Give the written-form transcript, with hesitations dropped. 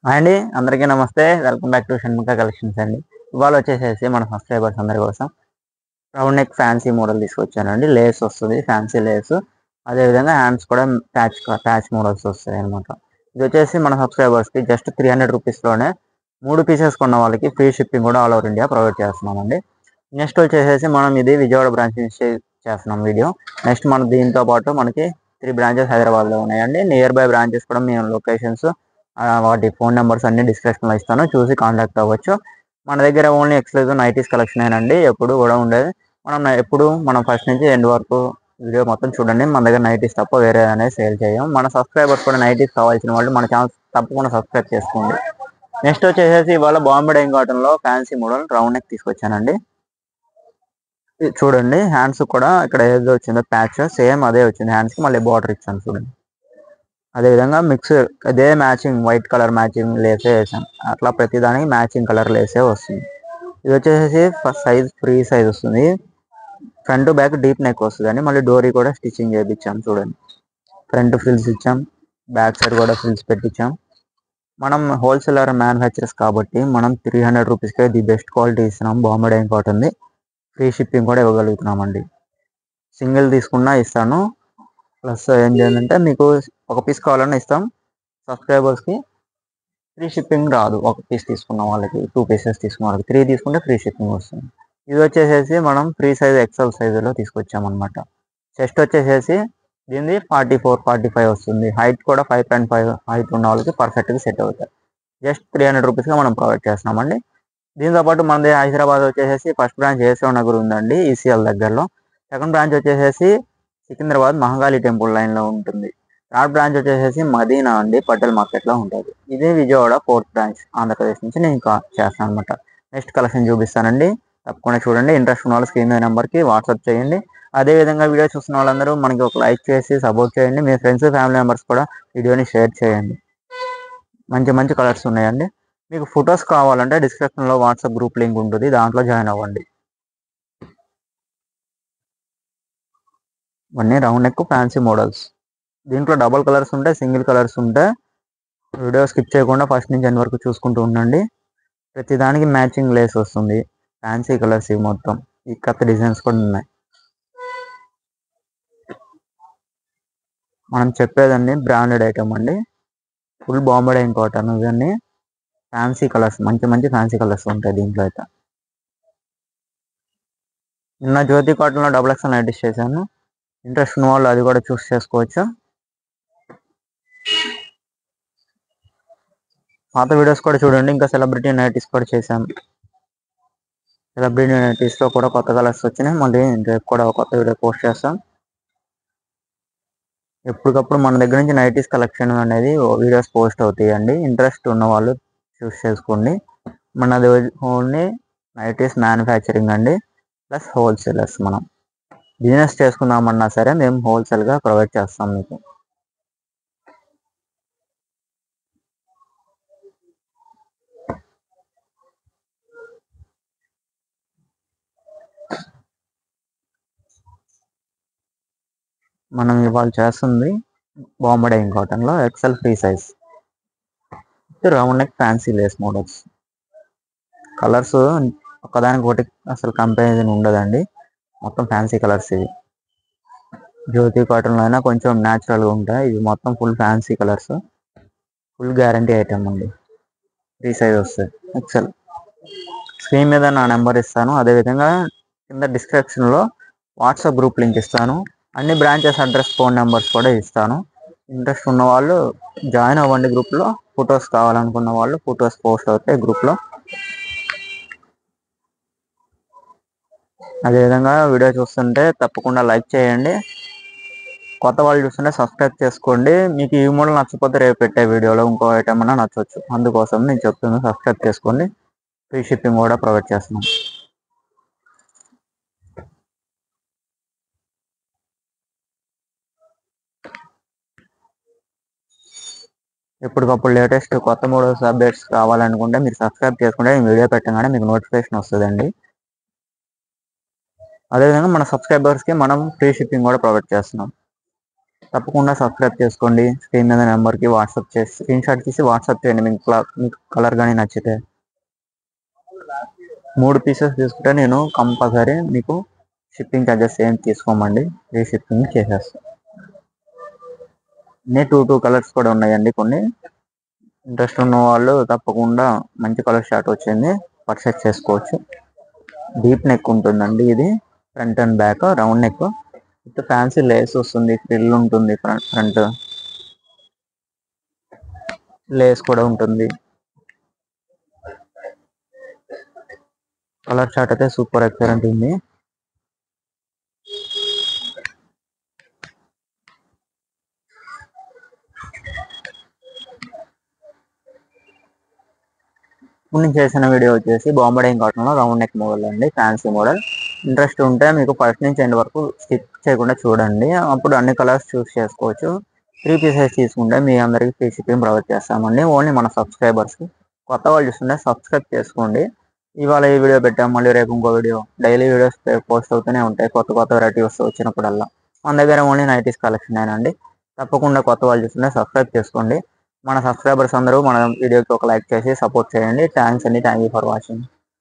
Hi అండి, అందరికీ నమస్తే. Welcome back to Shanmukha collections అండి. ఇవాళ వచ్చేసేసి మన సబ్స్క్రైబర్స్ అందరి కోసం రౌండ్ నెక్ ఫ్యాన్సీ మోడల్ తీసుకొచ్చానండి. లేస్ వస్తుంది, ఫ్యాన్సీ లేస్. అదేవిధంగా హ్యాండ్స్ కూడా ప్యాచ్ మోడల్స్ వస్తాయి అనమాట. ఇది వచ్చేసి మన సబ్స్క్రైబర్స్కి జస్ట్ 300 రూపీస్లోనే 3 పీసెస్ కొన్న వాళ్ళకి ఫ్రీ షిప్పింగ్ కూడా ఆల్ ఓవర్ ఇండియా ప్రొవైడ్ చేస్తున్నామండి. నెక్స్ట్ వచ్చేసేసి మనం ఇది విజయవాడ బ్రాంచ్ నుంచి చేస్తున్నాం వీడియో. నెక్స్ట్ మన దీంతో పాటు మనకి 3 బ్రాంచెస్ హైదరాబాద్లో ఉన్నాయండి. నియర్ బై బ్రాంచెస్ కూడా మేము లొకేషన్స్ వాటి ఫోన్ నెంబర్స్ అన్ని డిస్క్రిప్షన్లో ఇస్తాను, చూసి కాంటాక్ట్ అవ్వచ్చు. మన దగ్గర ఓన్లీ ఎక్స్క్లూజివ్ నైటీస్ కలెక్షన్ ఏనండి ఎప్పుడు కూడా ఉండేది. మనం ఫస్ట్ నుంచి ఎండ్ వరకు వీడియో మొత్తం చూడండి. మన దగ్గర నైటీస్ తప్ప వేరే అనేది సేల్ చేయం. మన సబ్స్క్రైబర్స్ కూడా నైటీస్ కావాల్సిన వాళ్ళు మన ఛానల్ తప్పకుండా సబ్స్క్రైబ్ చేసుకోండి. నెక్స్ట్ వచ్చేసి ఇవాళ బాంబే డైయింగ్ కాటన్లో ఫ్యాన్సీ మోడల్ రౌండ్ నెక్ తీసుకొచ్చానండి. చూడండి, హ్యాండ్స్ కూడా ఇక్కడ ఏదో వచ్చిందో ప్యాచ్ సేమ్ అదే వచ్చింది. హ్యాండ్స్కి మళ్ళీ బార్డర్ ఇచ్చాను చూడండి. అదేవిధంగా మిక్స్ అదే మ్యాచింగ్ వైట్ కలర్ మ్యాచింగ్ లేసే వేసాను. అట్లా ప్రతిదానికి మ్యాచింగ్ కలర్ లేసే వస్తుంది. ఇది వచ్చేసి ఫస్ట్ సైజ్ ఫ్రీ సైజ్ వస్తుంది. ఫ్రంట్ బ్యాక్ డీప్ నెక్ వస్తుంది అండి. మళ్ళీ డోరీ కూడా స్టిచ్చింగ్ చేయించాం చూడండి. ఫ్రంట్ ఫ్రిల్స్ ఇచ్చాం, బ్యాక్ సైడ్ కూడా ఫ్రిల్స్ పెట్టించాం. మనం హోల్సేలర్ మ్యానుఫ్యాక్చరర్స్ కాబట్టి మనం 300 రూపీస్కే ది బెస్ట్ క్వాలిటీ ఇస్తున్నాం. బాంబే డైయింగ్ కాటన్ది ఫ్రీ షిప్పింగ్ కూడా ఇవ్వగలుగుతున్నామండి. సింగిల్ తీసుకున్నా ఇస్తాను. ప్లస్ ఏం చేయాలంటే మీకు ఒక పీస్ కావాలన్నా ఇస్తాం. సబ్స్క్రైబర్స్కి ఫ్రీ షిప్పింగ్ రాదు. ఒక పీస్ తీసుకున్న వాళ్ళకి, 2 పీసెస్ తీసుకున్న వాళ్ళకి, 3 తీసుకుంటే ఫ్రీ షిప్పింగ్ వస్తుంది. ఇది వచ్చేసేసి మనం ఫ్రీ సైజ్ ఎక్సెల్ సైజులో తీసుకొచ్చామన్నమాట. చెస్ట్ వచ్చేసేసి దీనిది 44, 45 వస్తుంది. హైట్ కూడా 5.5 హైట్ ఉన్న వాళ్ళకి పర్ఫెక్ట్గా సెట్ అవుతాయి. జస్ట్ 300 రూపీస్గా మనం ప్రొవైడ్ చేస్తున్నామండి. దీంతో పాటు మనది హైదరాబాద్ వచ్చేసేసి ఫస్ట్ బ్రాంచ్ ఏసీఓ నగర్ ఉందండి, ఈసీఎల్ దగ్గరలో. సెకండ్ బ్రాంచ్ వచ్చేసేసి సికింద్రాబాద్ మహంకాళి టెంపుల్ లైన్లో ఉంటుంది. థర్డ్ బ్రాంచ్ వచ్చేసేసి మదీనా అండి, పటేల్ మార్కెట్లో ఉంటుంది. ఇది విజయవాడ 4th బ్రాంచ్ ఆంధ్రప్రదేశ్ నుంచి నేను చేస్తాను అనమాట. నెక్స్ట్ కలెక్షన్ చూపిస్తానండి, తప్పకుండా చూడండి. ఇంట్రెస్ట్ ఉన్న వాళ్ళు స్క్రీన్ మీద నెంబర్కి వాట్సాప్ చేయండి. అదేవిధంగా వీడియో చూస్తున్న వాళ్ళందరూ మనకి ఒక లైక్ చేసి సపోర్ట్ చేయండి. మీ ఫ్రెండ్స్ ఫ్యామిలీ మెంబర్స్ కూడా వీడియోని షేర్ చేయండి. మంచి మంచి కలర్స్ ఉన్నాయండి. మీకు ఫొటోస్ కావాలంటే డిస్క్రిప్షన్లో వాట్సాప్ గ్రూప్ లింక్ ఉంటుంది, దాంట్లో జాయిన్ అవ్వండి. ఇవన్నీ రౌండ్ నెక్ ఫ్యాన్సీ మోడల్స్. దీంట్లో డబుల్ కలర్స్ ఉంటాయి, సింగిల్ కలర్స్ ఉంటాయి. వీడియో స్కిప్ చేయకుండా ఫస్ట్ నుంచి ఎండ్ వరకు చూసుకుంటూ ఉండండి. ప్రతిదానికి మ్యాచింగ్ లేస్ వస్తుంది. ఫ్యాన్సీ కలర్స్ ఇవి మొత్తం. ఈ కొత్త డిజైన్స్ కూడా ఉన్నాయి. మనం చెప్పేదండి బ్రాండెడ్ ఐటమ్ అండి. Full Bombay dyeing cotton. ఇవన్నీ ఫ్యాన్సీ కలర్స్, మంచి మంచి ఫ్యాన్సీ కలర్స్ ఉంటాయి దీంట్లో అయితే. నిన్న జ్యోతి కాటన్లో డబుల్ ఎక్స్ఎల్ నైటీస్ చేశాను. ఇంట్రెస్ట్ ఉన్న వాళ్ళు అది కూడా చూస్ చేసుకోవచ్చు. పాత వీడియోస్ కూడా చూడండి. ఇంకా సెలబ్రిటీ నైటీస్ కూడా చేశాను. సెలబ్రిటీ నైటీస్లో కూడా కొత్త కలర్స్ వచ్చినాయి. మళ్ళీ రేపు కూడా కొత్త వీడియో పోస్ట్ చేస్తాం. ఎప్పటికప్పుడు మన దగ్గర నుంచి నైటీస్ కలెక్షన్ అనేది వీడియోస్ పోస్ట్ అవుతాయండి. ఇంట్రెస్ట్ ఉన్న వాళ్ళు చూస్ చేసుకోండి. మనది ఓన్లీ నైటీస్ మ్యానుఫ్యాక్చరింగ్ అండి, ప్లస్ హోల్సేలర్స్. మనం బిజినెస్ చేసుకుందామన్నా సరే మేము హోల్సేల్గా ప్రొవైడ్ చేస్తాం మీకు. మనం ఇవాళ చేస్తుంది బాంబే డైయింగ్ కాటన్లో excel free size round neck fancy lace models. Colours ఒకదానికి ఒకటి అసలు కంపారిజన్ ఉండదండి, మొత్తం ఫ్యాన్సీ కలర్స్ ఇవి. జ్యోతి కాటన్లో అయినా కొంచెం న్యాచురల్గా ఉంటాయి, ఇవి మొత్తం full fancy colours. Full guarantee item అండి. ఫ్రీ సైజ్ వస్తుంది ఎక్సెల్. స్క్రీన్ మీద నా నెంబర్ ఇస్తాను, అదేవిధంగా కింద డిస్క్రిప్షన్లో వాట్సాప్ గ్రూప్ లింక్ ఇస్తాను. అన్ని బ్రాంచెస్ అడ్రస్, ఫోన్ నెంబర్స్ కూడా ఇస్తాను. ఇంట్రెస్ట్ ఉన్న వాళ్ళు జాయిన్ అవ్వండి గ్రూప్లో. ఫొటోస్ కావాలనుకున్న వాళ్ళు ఫొటోస్ పోస్ట్ అవుతాయి గ్రూప్లో. అదేవిధంగా వీడియో చూస్తుంటే తప్పకుండా లైక్ చేయండి. కొత్త వాళ్ళు చూస్తుంటే సబ్స్క్రైబ్ చేసుకోండి. మీకు ఈ మోడల్ నచ్చకపోతే రేపు పెట్టే వీడియోలో ఇంకో ఐటమ్ అన్నా నచ్చవచ్చు, అందుకోసం నేను చెప్తున్నాను సబ్స్క్రైబ్ చేసుకోండి. ఫ్రీ షిప్పింగ్ కూడా ప్రొవైడ్ చేస్తున్నాం. ఎప్పటికప్పుడు లేటెస్ట్ కొత్త మోడల్స్ అప్డేట్స్ కావాలనుకుంటే మీరు సబ్స్క్రైబ్ చేసుకుంటే నేను వీడియో పెట్టగానే మీకు నోటిఫికేషన్ వస్తుందండి. అదేవిధంగా మన సబ్స్క్రైబర్స్కి మనం ఫ్రీ షిప్పింగ్ కూడా ప్రొవైడ్ చేస్తున్నాం. తప్పకుండా సబ్స్క్రైబ్ చేసుకోండి. స్క్రీన్ మీద నెంబర్కి వాట్సాప్ చేసి స్క్రీన్ షాట్ తీసి వాట్సాప్ చేయండి మీకు కలర్ కానీ నచ్చితే. 3 పీసెస్ తీసుకుంటే నేను కంపల్సరీ మీకు షిప్పింగ్ ఛార్జెస్ ఏం తీసుకోమండి, ఫ్రీ షిప్పింగ్ చేసేస్తాను. టూ కలర్స్ కూడా ఉన్నాయండి. కొన్ని ఇంట్రెస్ట్ ఉన్న వాళ్ళు తప్పకుండా మంచి కలర్ షార్ట్ వచ్చింది పర్చేస్ చేసుకోవచ్చు. డీప్ నెక్ ఉంటుందండి. ఇది front and back round neck with fancy lace వస్తుంది, ఫ్రిల్ ఉంటుంది, ఫ్రంట్ లేస్ కూడా ఉంటుంది. కలర్ చార్ట్ అయితే సూపర్ ఎక్సలెంట్ ఉంది. ఇప్పుడు నేను చేసిన వీడియో వచ్చేసి బాంబడింగ్ కాటన్లో రౌండ్ నెక్ మోడల్ అండి, ఫ్యాన్సీ మోడల్. ఇంట్రెస్ట్ ఉంటే మీకు ఫస్ట్ నుంచి ఎండ్ వరకు స్కిప్ చేయకుండా చూడండి, అప్పుడు అన్ని కలర్స్ చూస్ చేసుకోవచ్చు. 3 పీసెస్ తీసుకుంటే మీ అందరికీ ఫ్రీ షిప్పింగ్ ప్రొవైడ్ చేస్తామండి, ఓన్లీ మన సబ్స్క్రైబర్స్కి. కొత్త వాళ్ళు చూస్తుంటే సబ్స్క్రైబ్ చేసుకోండి. ఇవాళ ఈ వీడియో పెట్టాం, మళ్ళీ రేపు ఇంకో వీడియో, డైలీ వీడియోస్ పోస్ట్ అవుతూనే ఉంటాయి కొత్త వెరైటీస్ వచ్చినప్పుడల్లా. మన దగ్గర ఓన్లీ నైటీస్ కలెక్షన్ అండి. తప్పకుండా కొత్త వాళ్ళు చూస్తుంటే సబ్స్క్రైబ్ చేసుకోండి. మన సబ్స్క్రైబర్స్ అందరూ మన వీడియోకి ఒక లైక్ చేసి సపోర్ట్ చేయండి. థ్యాంక్స్ అండి, థ్యాంక్ యూ ఫర్ వాచింగ్.